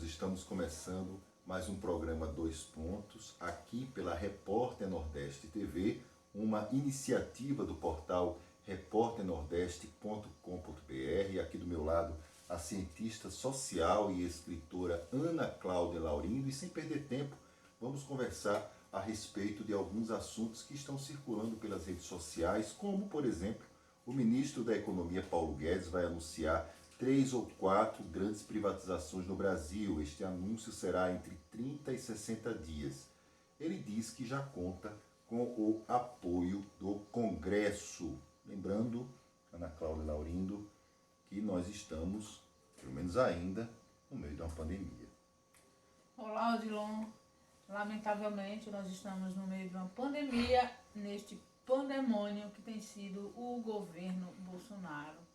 estamos começando mais um programa Dois Pontos, aqui pela Repórter Nordeste TV, uma iniciativa do portal repórternordeste.com.br. Aqui do meu lado, a cientista social e escritora Ana Cláudia Laurindo. E sem perder tempo, vamos conversar a respeito de alguns assuntos que estão circulando pelas redes sociais, como, por exemplo, o ministro da Economia, Paulo Guedes, vai anunciar 3 ou 4 grandes privatizações no Brasil. Este anúncio será entre 30 e 60 dias. Ele diz que já conta com o apoio do Congresso. Lembrando, Ana Cláudia Laurindo, que nós estamos, pelo menos ainda, no meio de uma pandemia. Olá, Odilon. Lamentavelmente, nós estamos no meio de uma pandemia, neste pandemônio que tem sido o governo Bolsonaro.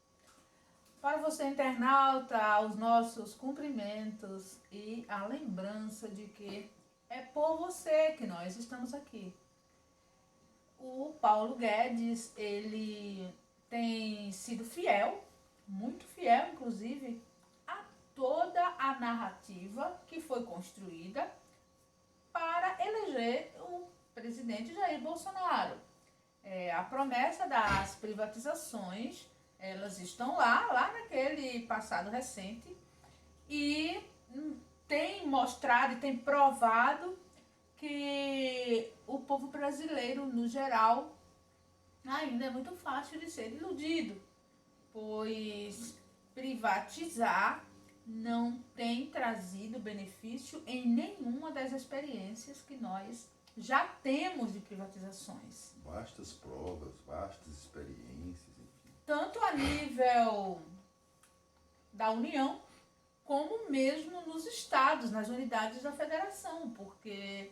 Para você, internauta, os nossos cumprimentos e a lembrança de que é por você que nós estamos aqui. O Paulo Guedes, ele tem sido fiel, muito fiel, inclusive, a toda a narrativa que foi construída para eleger o presidente Jair Bolsonaro. A promessa das privatizações, elas estão lá naquele passado recente, e tem mostrado e tem provado que o povo brasileiro, no geral, ainda é muito fácil de ser iludido, pois privatizar não tem trazido benefício em nenhuma das experiências que nós já temos de privatizações. Vastas provas, vastas experiências, enfim. Tanto a nível da União, como mesmo nos estados, nas unidades da federação, porque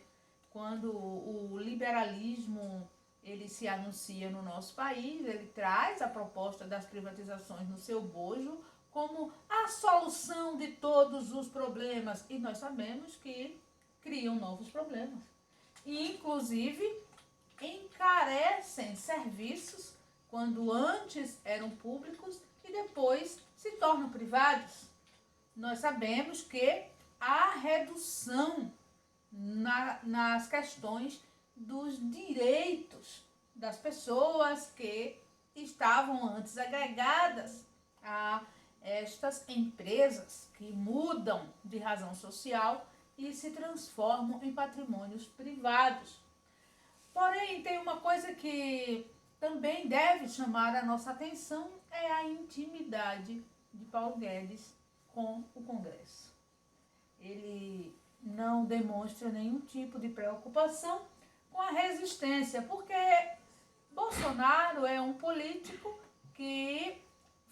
quando o liberalismo ele se anuncia no nosso país, ele traz a proposta das privatizações no seu bojo como a solução de todos os problemas, e nós sabemos que criam novos problemas. E, inclusive, encarecem serviços quando antes eram públicos e depois se tornam privados. Nós sabemos que há redução nas questões dos direitos das pessoas que estavam antes agregadas a estas empresas que mudam de razão social e se transformam em patrimônios privados. Porém, tem uma coisa que também deve chamar a nossa atenção, é a intimidade de Paulo Guedes com o Congresso. Ele não demonstra nenhum tipo de preocupação com a resistência, porque Bolsonaro é um político que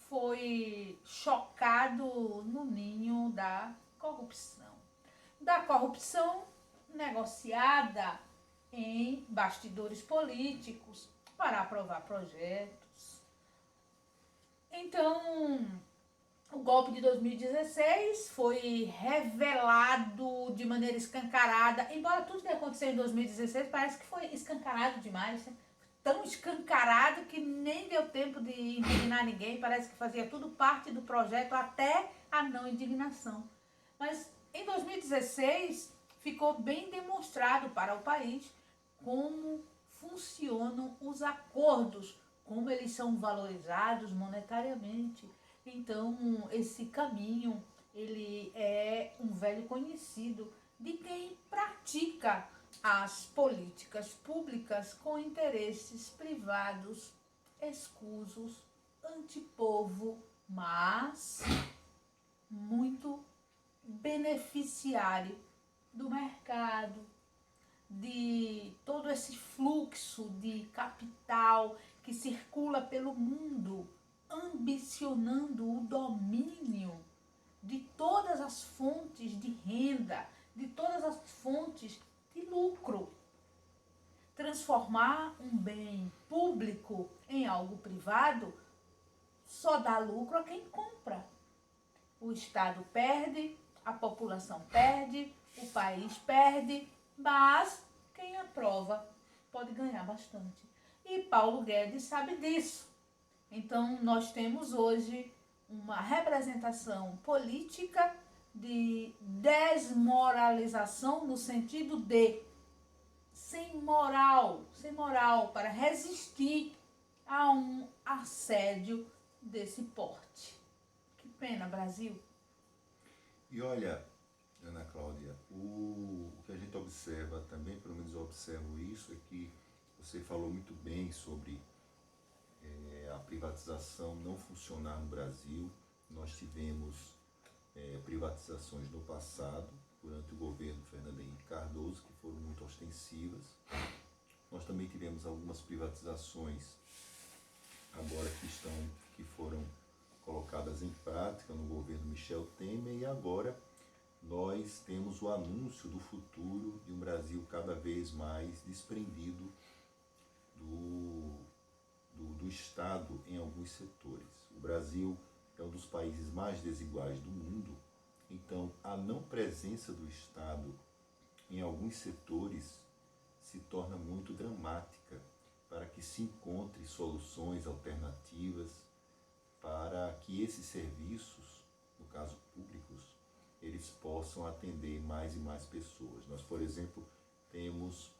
foi chocado no ninho da corrupção. Da corrupção negociada em bastidores políticos para aprovar projetos. Então, o golpe de 2016 foi revelado de maneira escancarada, embora tudo que aconteceu em 2016 parece que foi escancarado demais, né? Tão escancarado que nem deu tempo de indignar ninguém, parece que fazia tudo parte do projeto, até a não indignação. Mas em 2016 ficou bem demonstrado para o país como funcionam os acordos, como eles são valorizados monetariamente. Então, esse caminho, ele é um velho conhecido de quem pratica as políticas públicas com interesses privados, escusos, antipovo, mas muito beneficiário do mercado, de todo esse fluxo de capital que circula pelo mundo, ambicionando o domínio de todas as fontes de renda, de todas as fontes de lucro. Transformar um bem público em algo privado só dá lucro a quem compra. O Estado perde, a população perde, o país perde, mas quem aprova pode ganhar bastante. E Paulo Guedes sabe disso. Então, nós temos hoje uma representação política de desmoralização no sentido de sem moral para resistir a um assédio desse porte. Que pena, Brasil. E olha, Ana Cláudia, o que a gente observa também, pelo menos eu observo isso, é que você falou muito bem sobre a privatização não funcionar no Brasil. Nós tivemos privatizações no passado, durante o governo Fernando Henrique Cardoso, que foram muito ostensivas. Nós também tivemos algumas privatizações agora que foram colocadas em prática no governo Michel Temer, e agora nós temos o anúncio do futuro de um Brasil cada vez mais desprendido do Estado em alguns setores. O Brasil é um dos países mais desiguais do mundo, então a não presença do Estado em alguns setores se torna muito dramática para que se encontre soluções alternativas para que esses serviços, no caso públicos, eles possam atender mais e mais pessoas. Nós, por exemplo, temos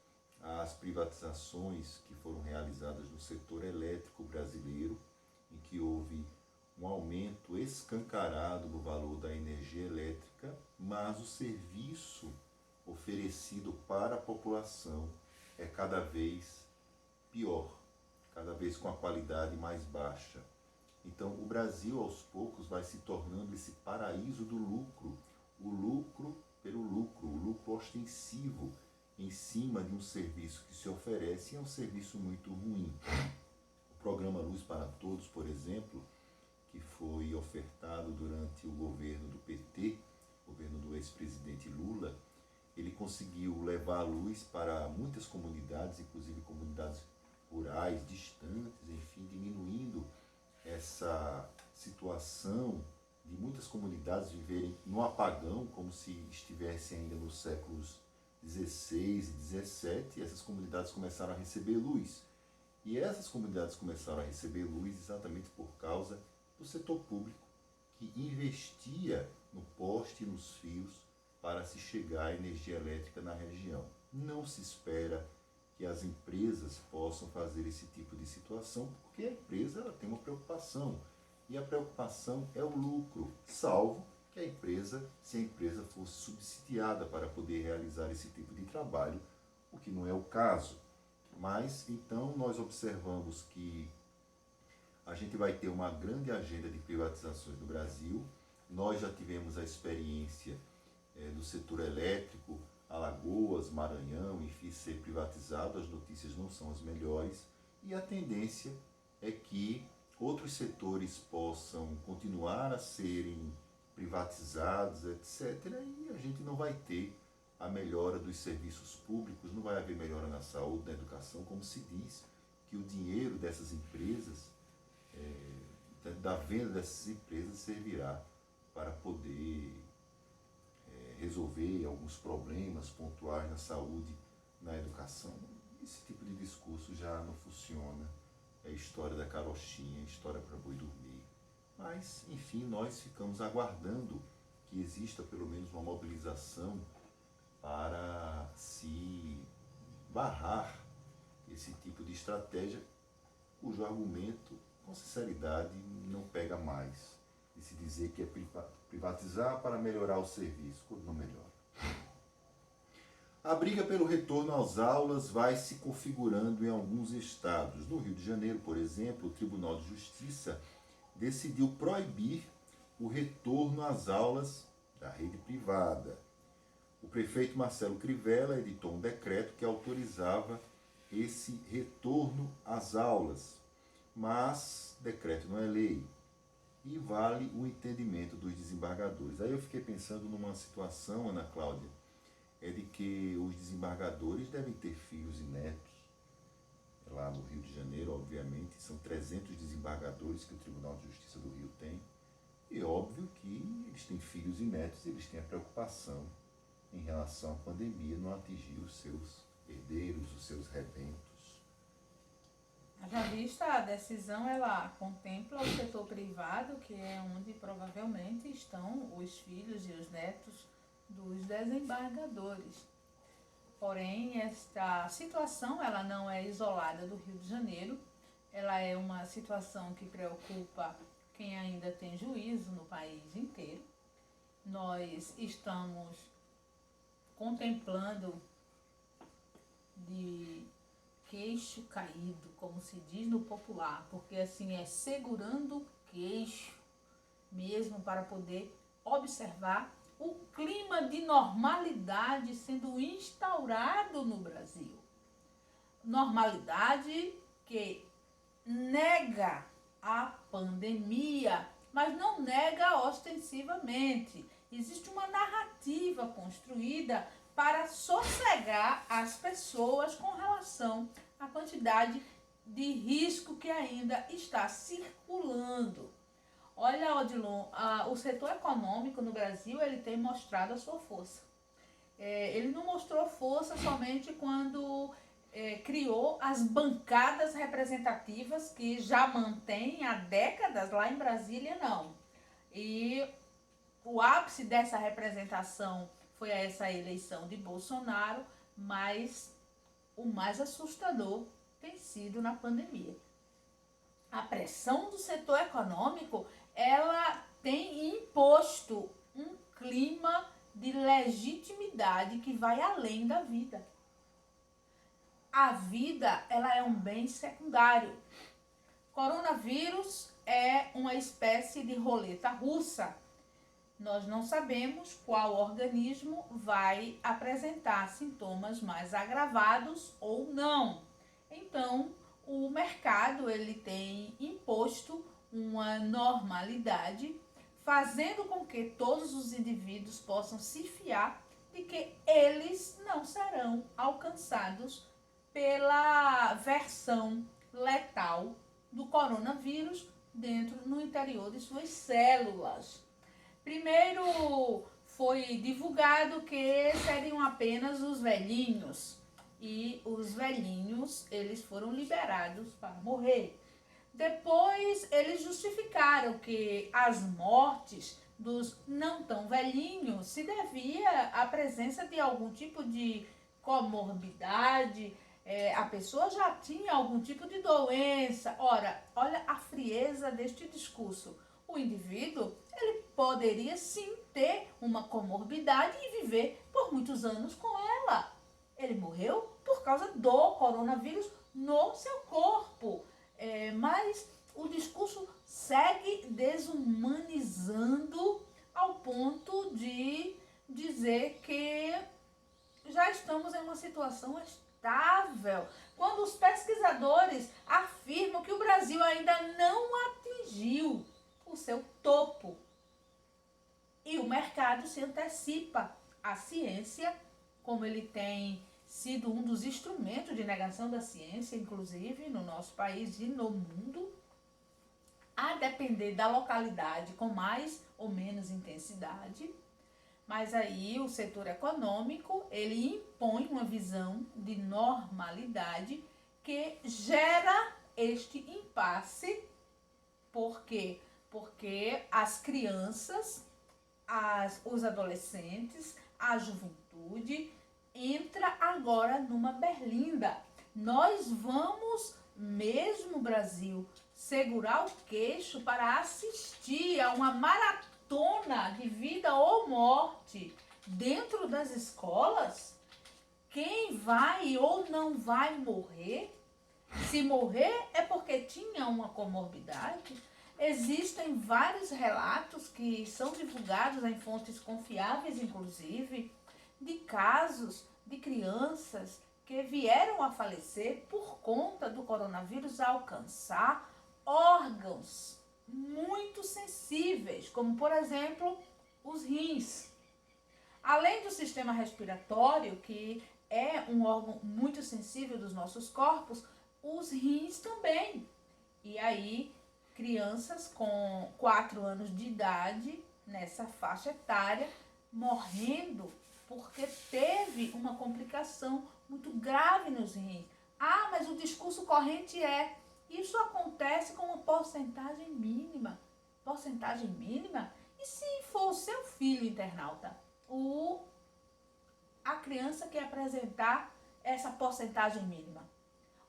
as privatizações que foram realizadas no setor elétrico brasileiro, em que houve um aumento escancarado do valor da energia elétrica, mas o serviço oferecido para a população é cada vez pior, cada vez com a qualidade mais baixa. Então, o Brasil, aos poucos, vai se tornando esse paraíso do lucro, o lucro pelo lucro, o lucro ostensivo em cima de um serviço que se oferece, é um serviço muito ruim. O programa Luz para Todos, por exemplo, que foi ofertado durante o governo do PT, governo do ex-presidente Lula, ele conseguiu levar a luz para muitas comunidades, inclusive comunidades rurais, distantes, enfim, diminuindo essa situação de muitas comunidades viverem no apagão, como se estivessem ainda nos séculos 16 e 17, e essas comunidades começaram a receber luz. E essas comunidades começaram a receber luz exatamente por causa do setor público, que investia no poste e nos fios para se chegar à energia elétrica na região. Não se espera que as empresas possam fazer esse tipo de situação, porque a empresa ela tem uma preocupação, e a preocupação é o lucro, salvo que se a empresa fosse subsidiada para poder realizar esse tipo de trabalho, o que não é o caso. Mas, então, nós observamos que a gente vai ter uma grande agenda de privatizações no Brasil. Nós já tivemos a experiência do setor elétrico, Alagoas, Maranhão, enfim, ser privatizado, as notícias não são as melhores, e a tendência é que outros setores possam continuar a serem privatizados, etc., e a gente não vai ter a melhora dos serviços públicos, não vai haver melhora na saúde, na educação, como se diz que o dinheiro dessas empresas, da venda dessas empresas, servirá para poder resolver alguns problemas pontuais na saúde, na educação. Esse tipo de discurso já não funciona. É história da carochinha, história para boi dormir. Mas, enfim, nós ficamos aguardando que exista pelo menos uma mobilização para se barrar esse tipo de estratégia, cujo argumento, com sinceridade, não pega mais. E se dizer que é privatizar para melhorar o serviço, quando não melhora. A briga pelo retorno às aulas vai se configurando em alguns estados. No Rio de Janeiro, por exemplo, o Tribunal de Justiça decidiu proibir o retorno às aulas da rede privada. O prefeito Marcelo Crivella editou um decreto que autorizava esse retorno às aulas, mas decreto não é lei e vale o entendimento dos desembargadores. Aí eu fiquei pensando numa situação, Ana Cláudia, de que os desembargadores devem ter filhos e netos. Lá no Rio de Janeiro, obviamente, são 300 desembargadores que o Tribunal de Justiça do Rio tem, e óbvio que eles têm filhos e netos, e eles têm a preocupação em relação à pandemia não atingir os seus herdeiros, os seus rebentos. Haja vista a decisão, ela contempla o setor privado, que é onde provavelmente estão os filhos e os netos dos desembargadores. Porém, esta situação ela não é isolada do Rio de Janeiro, ela é uma situação que preocupa quem ainda tem juízo no país inteiro. Nós estamos contemplando de queixo caído, como se diz no popular, porque assim é segurando o queixo mesmo para poder observar o clima de normalidade sendo instaurado no Brasil. Normalidade que nega a pandemia, mas não nega ostensivamente. Existe uma narrativa construída para sossegar as pessoas com relação à quantidade de risco que ainda está circulando. Olha, Odilon, o setor econômico no Brasil ele tem mostrado a sua força. Ele não mostrou força somente quando criou as bancadas representativas que já mantém há décadas lá em Brasília, não. E o ápice dessa representação foi essa eleição de Bolsonaro, mas o mais assustador tem sido na pandemia. A pressão do setor econômico, ela tem imposto um clima de legitimidade que vai além da vida. A vida, ela é um bem secundário. Coronavírus é uma espécie de roleta russa. Nós não sabemos qual organismo vai apresentar sintomas mais agravados ou não. Então, o mercado ele tem imposto uma normalidade, fazendo com que todos os indivíduos possam se fiar de que eles não serão alcançados pela versão letal do coronavírus no interior de suas células. Primeiro foi divulgado que seriam apenas os velhinhos, e os velhinhos eles foram liberados para morrer. Depois eles justificaram que as mortes dos não tão velhinhos se devia à presença de algum tipo de comorbidade, a pessoa já tinha algum tipo de doença. Ora, olha a frieza deste discurso. O indivíduo, ele poderia sim ter uma comorbidade e viver por muitos anos com ela. Ele morreu por causa do coronavírus no seu corpo. Mas o discurso segue desumanizando ao ponto de dizer que já estamos em uma situação estável, quando os pesquisadores afirmam que o Brasil ainda não atingiu o seu topo. E o mercado se antecipa à ciência, como ele tem sido um dos instrumentos de negação da ciência, inclusive no nosso país e no mundo, a depender da localidade, com mais ou menos intensidade. Mas aí o setor econômico, ele impõe uma visão de normalidade que gera este impasse. Por quê? Porque as crianças, os adolescentes, a juventude entra agora numa berlinda. Nós vamos mesmo, Brasil, segurar o queixo para assistir a uma maratona de vida ou morte dentro das escolas? Quem vai ou não vai morrer? Se morrer é porque tinha uma comorbidade. Existem vários relatos que são divulgados em fontes confiáveis, inclusive, de casos de crianças que vieram a falecer por conta do coronavírus alcançar órgãos muito sensíveis, como, por exemplo, os rins. Além do sistema respiratório, que é um órgão muito sensível dos nossos corpos, os rins também. E aí, crianças com 4 anos de idade, nessa faixa etária, morrendo porque teve uma complicação muito grave nos rins. Ah, mas o discurso corrente é: Isso acontece com uma porcentagem mínima. Porcentagem mínima? E se for o seu filho internauta? A criança que apresentar essa porcentagem mínima.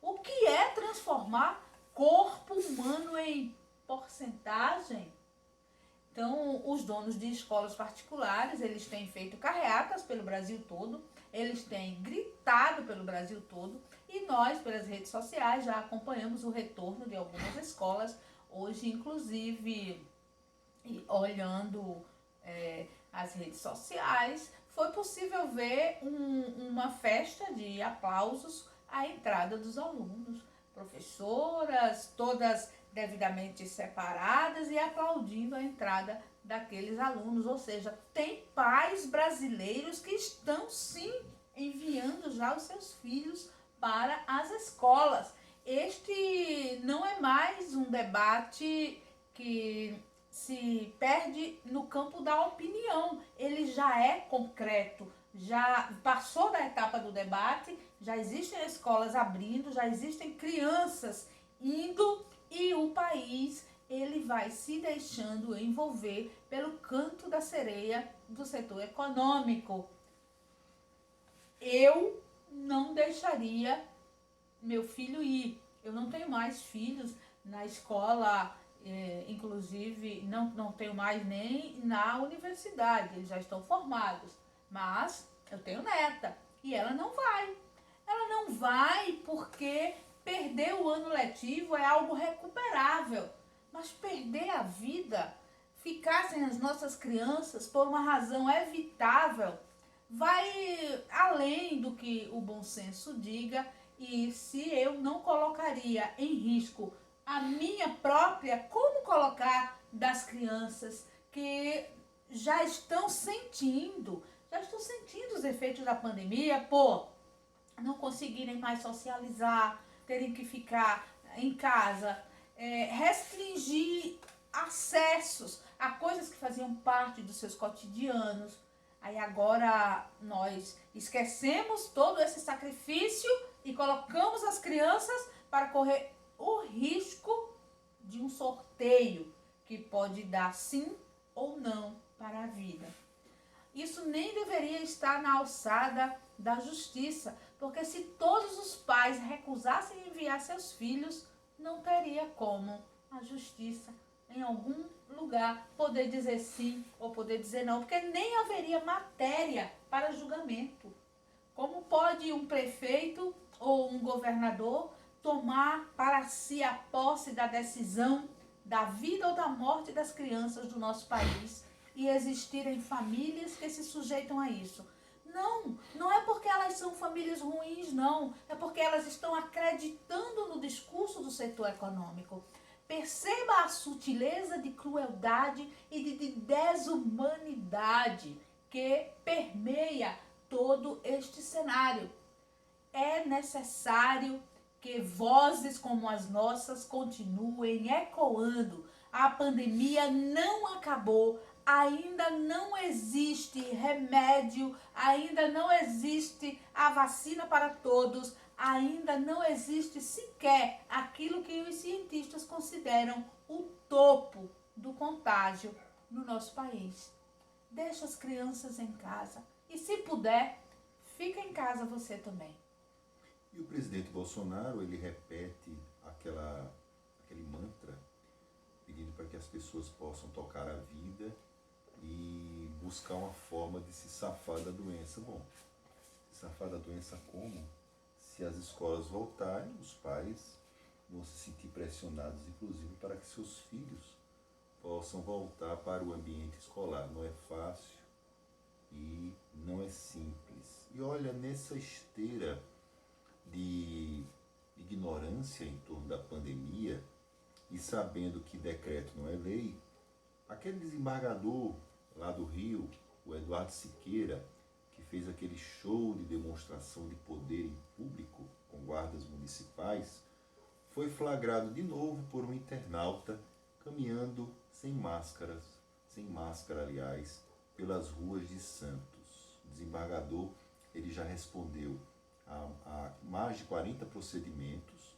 O que é transformar corpo humano em porcentagem? Então, os donos de escolas particulares, eles têm feito carreatas pelo Brasil todo, eles têm gritado pelo Brasil todo, e nós, pelas redes sociais, já acompanhamos o retorno de algumas escolas. Hoje, inclusive, olhando as redes sociais, foi possível ver uma festa de aplausos à entrada dos alunos. Professoras, todas devidamente separadas e aplaudindo a entrada daqueles alunos. Ou seja, tem pais brasileiros que estão sim enviando já os seus filhos para as escolas. Este não é mais um debate que se perde no campo da opinião, ele já é concreto, já passou da etapa do debate, já existem escolas abrindo, já existem crianças indo, e o país ele vai se deixando envolver pelo canto da sereia do setor econômico. Eu não deixaria meu filho ir. Eu não tenho mais filhos na escola, inclusive não tenho mais nem na universidade, eles já estão formados. Mas eu tenho neta e ela não vai. Ela não vai porque perder o ano letivo é algo recuperável. Mas perder a vida, ficar sem as nossas crianças por uma razão evitável, vai além do que o bom senso diga. E se eu não colocaria em risco a minha própria, como colocar das crianças que já estão sentindo os efeitos da pandemia, por não conseguirem mais socializar, terem que ficar em casa, restringir acessos a coisas que faziam parte dos seus cotidianos. Aí agora nós esquecemos todo esse sacrifício e colocamos as crianças para correr o risco de um sorteio que pode dar sim ou não para a vida. Isso nem deveria estar na alçada da justiça, porque se todos os pais recusassem enviar seus filhos, não teria como a justiça, em algum lugar, poder dizer sim ou poder dizer não, porque nem haveria matéria para julgamento. Como pode um prefeito ou um governador tomar para si a posse da decisão da vida ou da morte das crianças do nosso país e existirem famílias que se sujeitam a isso? Não é porque elas são famílias ruins, não. É porque elas estão acreditando no discurso do setor econômico. Perceba a sutileza de crueldade e de desumanidade que permeia todo este cenário. É necessário que vozes como as nossas continuem ecoando. A pandemia não acabou, ainda não existe remédio, ainda não existe a vacina para todos, ainda não existe sequer aquilo que os cientistas consideram o topo do contágio no nosso país. Deixa as crianças em casa e, se puder, fica em casa você também. E o presidente Bolsonaro, ele repete aquele mantra, pedindo para que as pessoas possam tocar a vida e buscar uma forma de se safar da doença. Bom, se safar da doença como? Se as escolas voltarem, os pais vão se sentir pressionados, inclusive, para que seus filhos possam voltar para o ambiente escolar. Não é fácil e não é simples. E olha, nessa esteira de ignorância em torno da pandemia e sabendo que decreto não é lei, aquele desembargador lá do Rio, o Eduardo Siqueira, que fez aquele show de demonstração de poder em público com guardas municipais, foi flagrado de novo por um internauta caminhando sem máscara, aliás, pelas ruas de Santos. O desembargador, ele já respondeu a mais de 40 procedimentos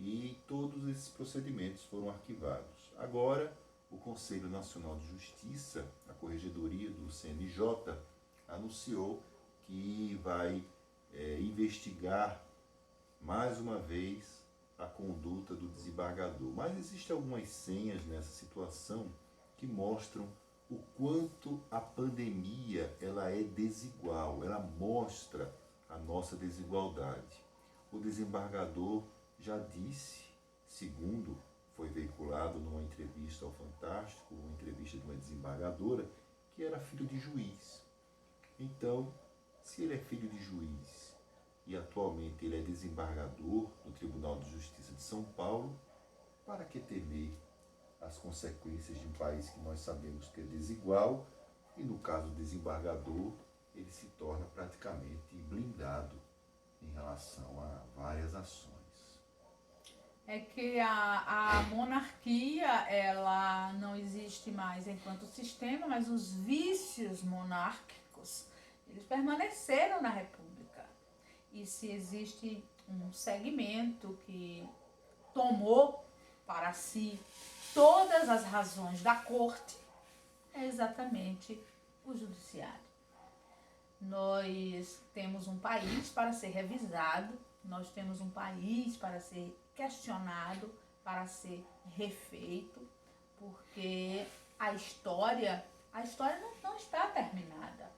e todos esses procedimentos foram arquivados. Agora, o Conselho Nacional de Justiça, a Corregedoria do CNJ, anunciou que vai investigar mais uma vez a conduta do desembargador. Mas existem algumas senhas nessa situação que mostram o quanto a pandemia ela é desigual, ela mostra a nossa desigualdade. O desembargador já disse, segundo foi veiculado numa entrevista ao Fantástico, uma entrevista de uma desembargadora, que era filho de juiz. Então, se ele é filho de juiz e atualmente ele é desembargador do Tribunal de Justiça de São Paulo, para que temer as consequências de um país que nós sabemos que é desigual e, no caso do desembargador, ele se torna praticamente blindado em relação a várias ações. É que a monarquia, ela não existe mais enquanto sistema, mas os vícios monárquicos, eles permaneceram na República. E se existe um segmento que tomou para si todas as razões da corte, é exatamente o judiciário. Nós temos um país para ser revisado, nós temos um país para ser questionado, para ser refeito, porque a história não está terminada.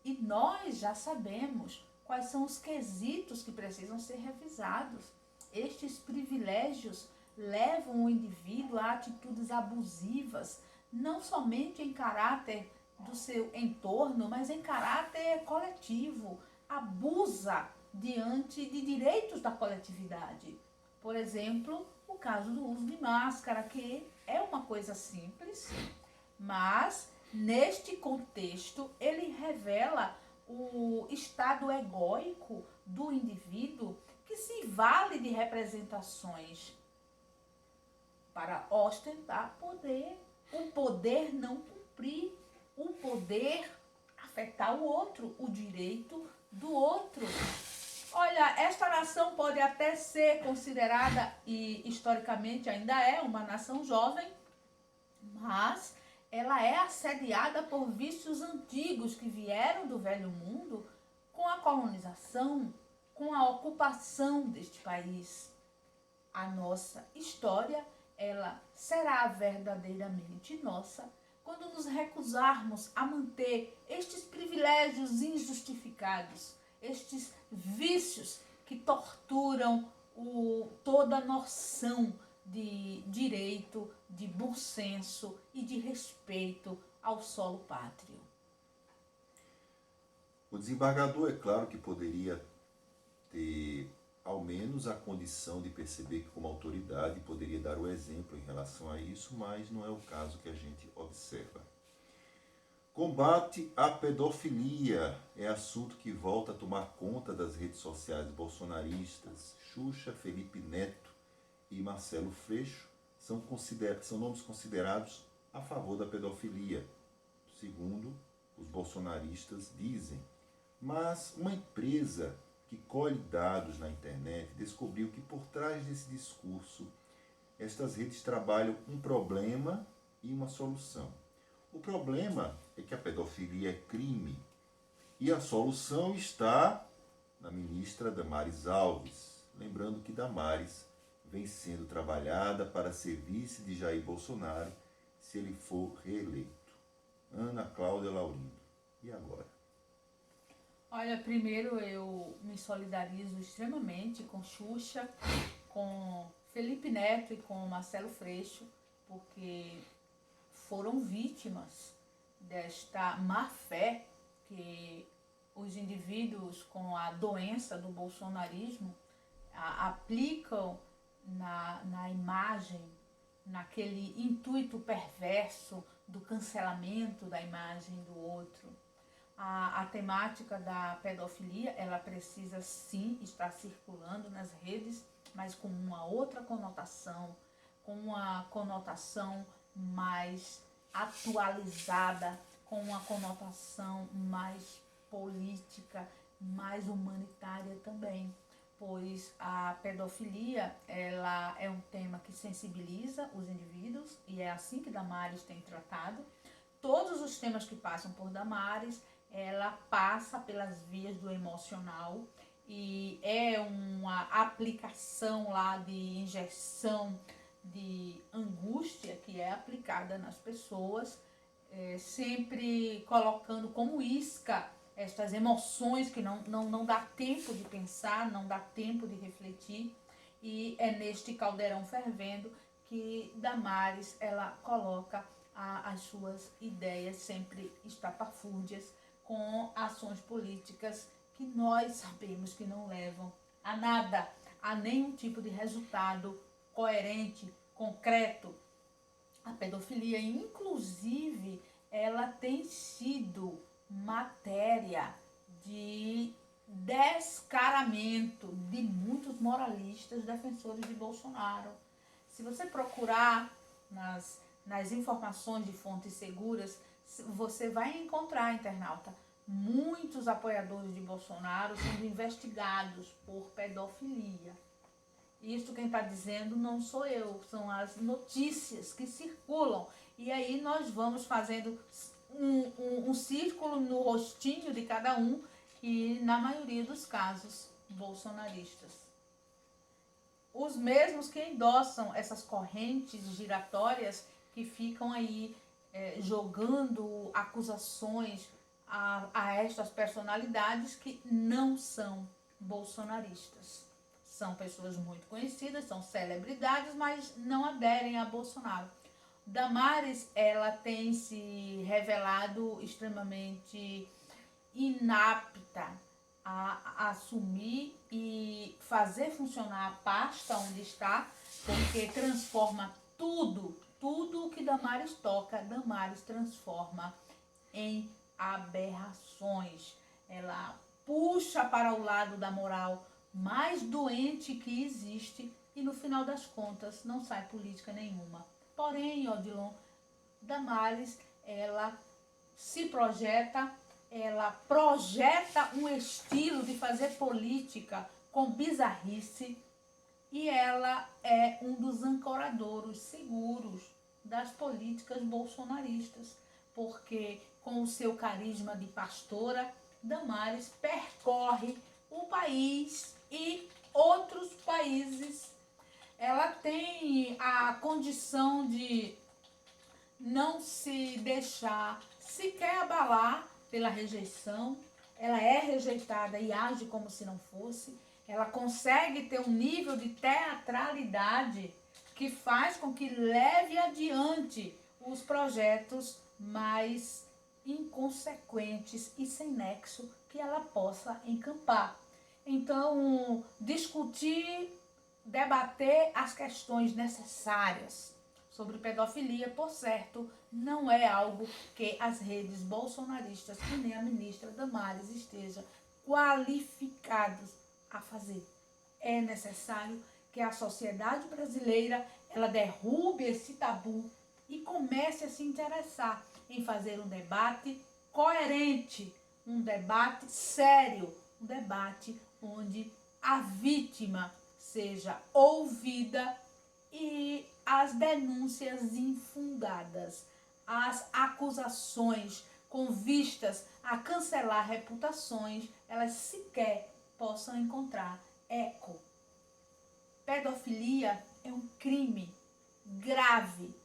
E nós já sabemos quais são os quesitos que precisam ser revisados. Estes privilégios levam o indivíduo a atitudes abusivas, não somente em caráter do seu entorno, mas em caráter coletivo. Abusa diante de direitos da coletividade. Por exemplo, o caso do uso de máscara, que é uma coisa simples, mas neste contexto ele revela o estado egóico do indivíduo que se vale de representações para ostentar poder, o poder não cumprir, o poder afetar o outro, o direito do outro. Olha, esta nação pode até ser considerada, e historicamente ainda é, uma nação jovem, mas ela é assediada por vícios antigos que vieram do velho mundo com a colonização, com a ocupação deste país. A nossa história, ela será verdadeiramente nossa quando nos recusarmos a manter estes privilégios injustificados, estes vícios que torturam toda a noção de direito, de bom senso e de respeito ao solo pátrio. O desembargador, é claro que poderia ter ao menos a condição de perceber que, como autoridade, poderia dar o exemplo em relação a isso, mas não é o caso que a gente observa. Combate à pedofilia é assunto que volta a tomar conta das redes sociais bolsonaristas. Xuxa, Felipe Neto e Marcelo Freixo são nomes considerados a favor da pedofilia, segundo os bolsonaristas dizem. Mas uma empresa que colhe dados na internet descobriu que por trás desse discurso, estas redes trabalham um problema e uma solução. O problema é que a pedofilia é crime e a solução está na ministra Damares Alves. Lembrando que Damares vem sendo trabalhada para ser vice de Jair Bolsonaro se ele for reeleito. Ana Cláudia Laurindo. E agora? Olha, primeiro eu me solidarizo extremamente com Xuxa, com Felipe Neto e com Marcelo Freixo, porque foram vítimas desta má-fé que os indivíduos com a doença do bolsonarismo aplicam na imagem, naquele intuito perverso do cancelamento da imagem do outro. A temática da pedofilia, ela precisa sim estar circulando nas redes, mas com uma outra conotação, com uma conotação mais atualizada, com uma conotação mais política, mais humanitária também. pois a pedofilia ela é um tema que sensibiliza os indivíduos e é assim que Damares tem tratado. Todos os temas que passam por Damares, ela passa pelas vias do emocional e é uma aplicação lá de injeção de angústia que é aplicada nas pessoas, sempre colocando como isca estas emoções que não dá tempo de pensar, não dá tempo de refletir, e é neste caldeirão fervendo que Damares ela coloca as suas ideias sempre estapafúrdias com ações políticas que nós sabemos que não levam a nada, a nenhum tipo de resultado coerente, concreto. A pedofilia, inclusive, ela tem sido matéria de descaramento de muitos moralistas defensores de Bolsonaro. Se você procurar nas informações de fontes seguras, você vai encontrar, internauta, muitos apoiadores de Bolsonaro sendo investigados por pedofilia. Isso quem está dizendo não sou eu, são as notícias que circulam. E aí nós vamos fazendo um círculo no rostinho de cada um e, na maioria dos casos, bolsonaristas. Os mesmos que endossam essas correntes giratórias que ficam aí jogando acusações a estas personalidades que não são bolsonaristas. São pessoas muito conhecidas, são celebridades, mas não aderem a Bolsonaro. Damares, ela tem se revelado extremamente inapta a assumir e fazer funcionar a pasta onde está, porque transforma tudo o que Damares toca, Damares transforma em aberrações. Ela puxa para o lado da moral mais doente que existe e no final das contas não sai política nenhuma. Porém, Odilon, Damares, ela se projeta, ela projeta um estilo de fazer política com bizarrice e ela é um dos ancoradores seguros das políticas bolsonaristas, porque com o seu carisma de pastora, Damares percorre o país e outros países. Ela tem a condição de não se deixar sequer abalar pela rejeição. Ela é rejeitada e age como se não fosse. Ela consegue ter um nível de teatralidade que faz com que leve adiante os projetos mais inconsequentes e sem nexo que ela possa encampar. Então, discutir, debater as questões necessárias sobre pedofilia, por certo, não é algo que as redes bolsonaristas e nem a ministra Damares esteja qualificados a fazer. É necessário que a sociedade brasileira ela derrube esse tabu e comece a se interessar em fazer um debate coerente, um debate sério, um debate onde a vítima seja ouvida e as denúncias infundadas, as acusações com vistas a cancelar reputações, elas sequer possam encontrar eco. Pedofilia é um crime grave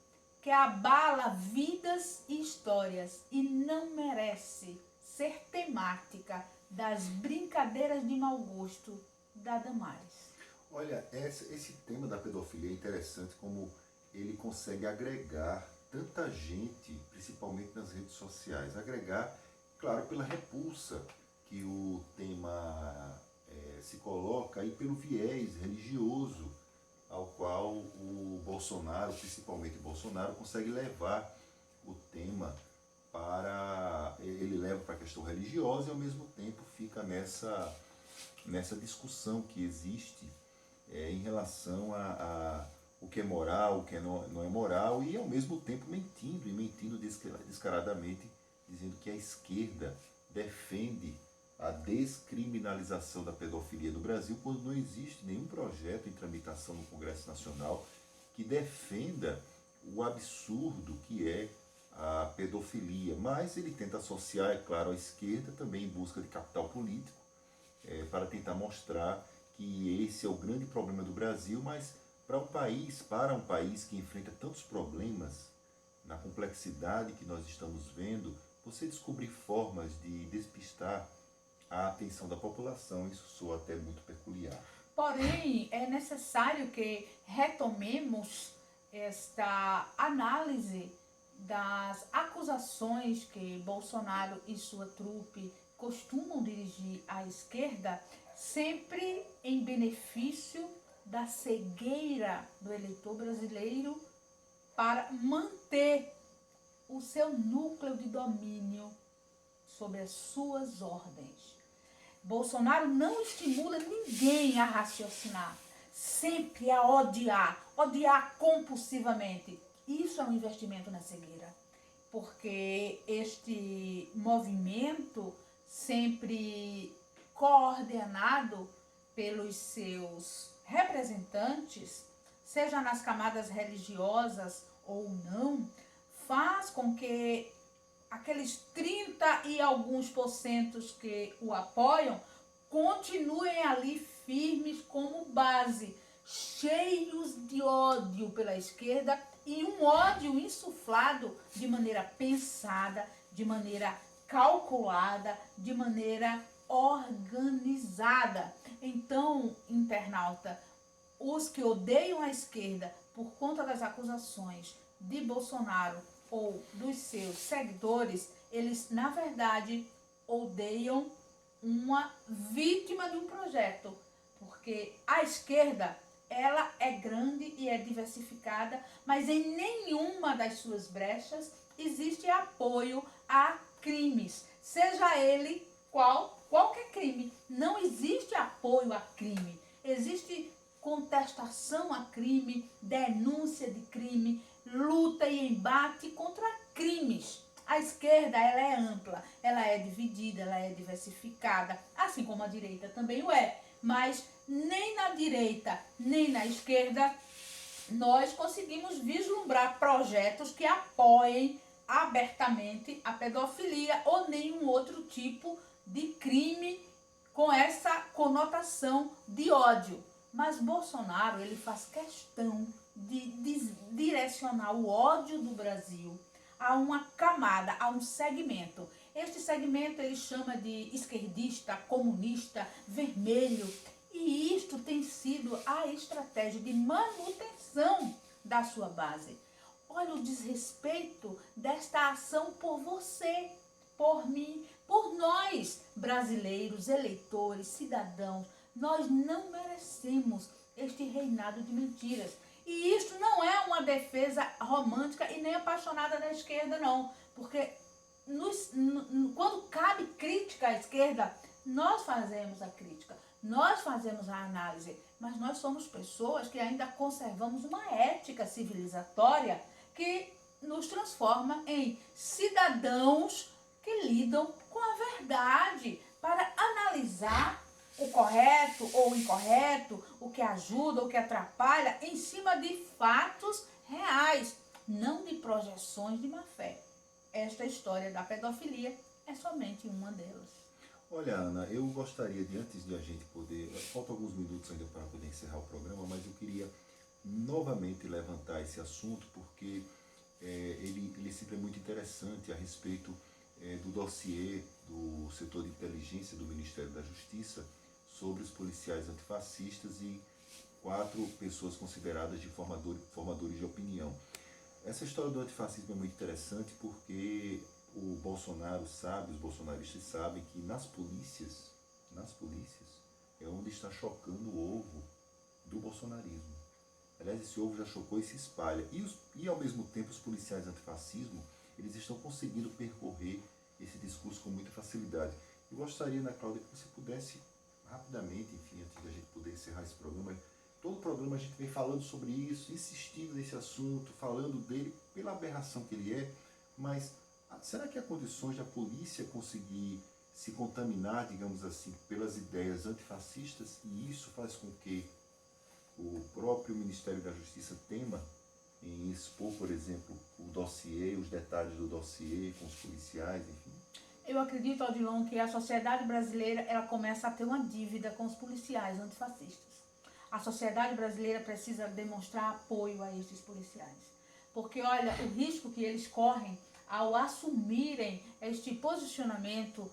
que abala vidas e histórias e não merece ser temática das brincadeiras de mau gosto da Damares. Olha, esse tema da pedofilia é interessante como ele consegue agregar tanta gente, principalmente nas redes sociais. Agregar, claro, pela repulsa que o tema se coloca e pelo viés religioso ao qual o Bolsonaro, principalmente o Bolsonaro, consegue levar o tema ele leva para a questão religiosa e ao mesmo tempo fica nessa discussão que existe em relação a o que é moral, o que não é moral, e ao mesmo tempo mentindo descaradamente, dizendo que a esquerda defende a descriminalização da pedofilia no Brasil, quando não existe nenhum projeto em tramitação no Congresso Nacional que defenda o absurdo que é a pedofilia. Mas ele tenta associar, é claro, a esquerda também em busca de capital político, para tentar mostrar que esse é o grande problema do Brasil, mas para um país que enfrenta tantos problemas, na complexidade que nós estamos vendo, você descobrir formas de despistar a atenção da população, isso soa até muito peculiar. Porém, é necessário que retomemos esta análise das acusações que Bolsonaro e sua trupe costumam dirigir à esquerda, sempre em benefício da cegueira do eleitor brasileiro para manter o seu núcleo de domínio sobre as suas ordens. Bolsonaro não estimula ninguém a raciocinar, sempre a odiar compulsivamente. Isso é um investimento na cegueira, porque este movimento, sempre coordenado pelos seus representantes, seja nas camadas religiosas ou não, faz com que aqueles 30 e alguns porcentos que o apoiam continuem ali firmes como base, cheios de ódio pela esquerda e um ódio insuflado de maneira pensada, de maneira calculada, de maneira organizada. Então, internauta, os que odeiam a esquerda por conta das acusações de Bolsonaro ou dos seus seguidores, eles, na verdade, odeiam uma vítima de um projeto, porque a esquerda, ela é grande e é diversificada, mas em nenhuma das suas brechas existe apoio a crimes, seja ele qualquer crime. Não existe apoio a crime, existe contestação a crime, denúncia de crime, luta e embate contra crimes. A esquerda, ela é ampla, ela é dividida, ela é diversificada, assim como a direita também o é. Mas nem na direita, nem na esquerda, nós conseguimos vislumbrar projetos que apoiem abertamente a pedofilia ou nenhum outro tipo de crime com essa conotação de ódio. Mas Bolsonaro, ele faz questão de direcionar o ódio do Brasil a uma camada, a um segmento. Este segmento ele chama de esquerdista, comunista, vermelho. E isto tem sido a estratégia de manutenção da sua base. Olha o desrespeito desta ação por você, por mim, por nós, brasileiros, eleitores, cidadãos. Nós não merecemos este reinado de mentiras. E isso não é uma defesa romântica e nem apaixonada da esquerda, não. Porque quando cabe crítica à esquerda, nós fazemos a crítica, nós fazemos a análise. Mas nós somos pessoas que ainda conservamos uma ética civilizatória que nos transforma em cidadãos que lidam com a verdade para analisar o correto ou o incorreto, o que ajuda, o que atrapalha, em cima de fatos reais, não de projeções de má fé. Esta história da pedofilia é somente uma delas. Olha, Ana, eu gostaria de, antes de a gente poder, faltam alguns minutos ainda para poder encerrar o programa, mas eu queria novamente levantar esse assunto, porque ele sempre é muito interessante a respeito do dossiê do setor de inteligência do Ministério da Justiça sobre os policiais antifascistas e 4 pessoas consideradas de formadores de opinião. Essa história do antifascismo é muito interessante porque o Bolsonaro sabe, os bolsonaristas sabem que nas polícias é onde está chocando o ovo do bolsonarismo. Aliás, esse ovo já chocou e se espalha. E ao mesmo tempo, os policiais antifascismo, eles estão conseguindo percorrer esse discurso com muita facilidade. Eu gostaria, Ana Cláudia, que você pudesse rapidamente, enfim, antes da gente poder encerrar esse programa, todo o programa a gente vem falando sobre isso, insistindo nesse assunto, falando dele pela aberração que ele é, mas será que há condições da polícia conseguir se contaminar, digamos assim, pelas ideias antifascistas, e isso faz com que o próprio Ministério da Justiça tema em expor, por exemplo, o dossiê, os detalhes do dossiê com os policiais, enfim? Eu acredito, Odilon, que a sociedade brasileira ela começa a ter uma dívida com os policiais antifascistas. A sociedade brasileira precisa demonstrar apoio a estes policiais. Porque, olha, o risco que eles correm ao assumirem este posicionamento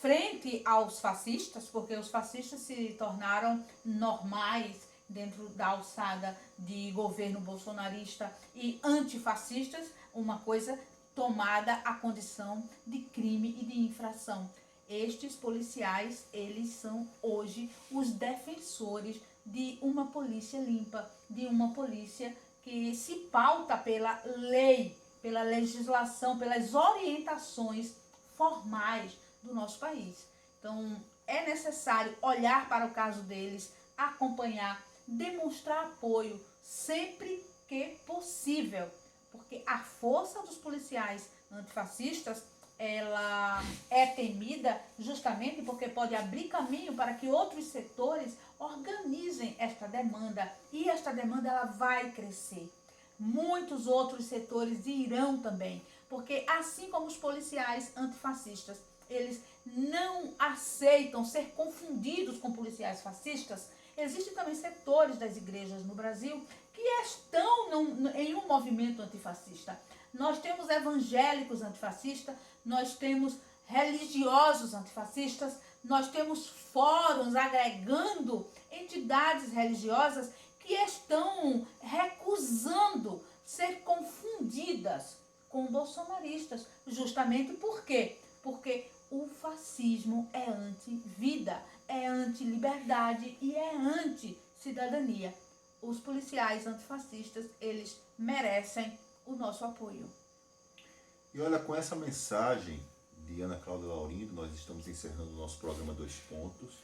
frente aos fascistas, porque os fascistas se tornaram normais dentro da alçada de governo bolsonarista e antifascistas, uma coisa tomada a condição de crime e de infração. Estes policiais, eles são hoje os defensores de uma polícia limpa, de uma polícia que se pauta pela lei, pela legislação, pelas orientações formais do nosso país. Então, é necessário olhar para o caso deles, acompanhar, demonstrar apoio sempre que possível, porque a força dos policiais antifascistas ela é temida justamente porque pode abrir caminho para que outros setores organizem esta demanda, e esta demanda ela vai crescer. Muitos outros setores irão também, porque assim como os policiais antifascistas, eles não aceitam ser confundidos com policiais fascistas, existem também setores das igrejas no Brasil que estão em um movimento antifascista. Nós temos evangélicos antifascistas, nós temos religiosos antifascistas, nós temos fóruns agregando entidades religiosas que estão recusando ser confundidas com bolsonaristas. Justamente por quê? Porque o fascismo é anti-vida, é anti-liberdade e é anti-cidadania. Os policiais antifascistas, eles merecem o nosso apoio. E olha, com essa mensagem de Ana Cláudia Laurindo, nós estamos encerrando o nosso programa Dois Pontos,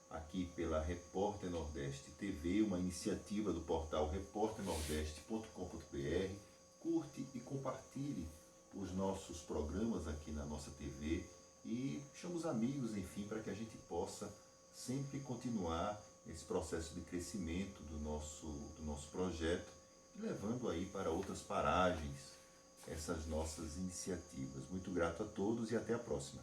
aqui pela Repórter Nordeste TV, uma iniciativa do portal repórternordeste.com.br. Curte e compartilhe os nossos programas aqui na nossa TV e chama os amigos, enfim, para que a gente possa sempre continuar esse processo de crescimento do nosso projeto, levando aí para outras paragens essas nossas iniciativas. Muito grato a todos e até a próxima.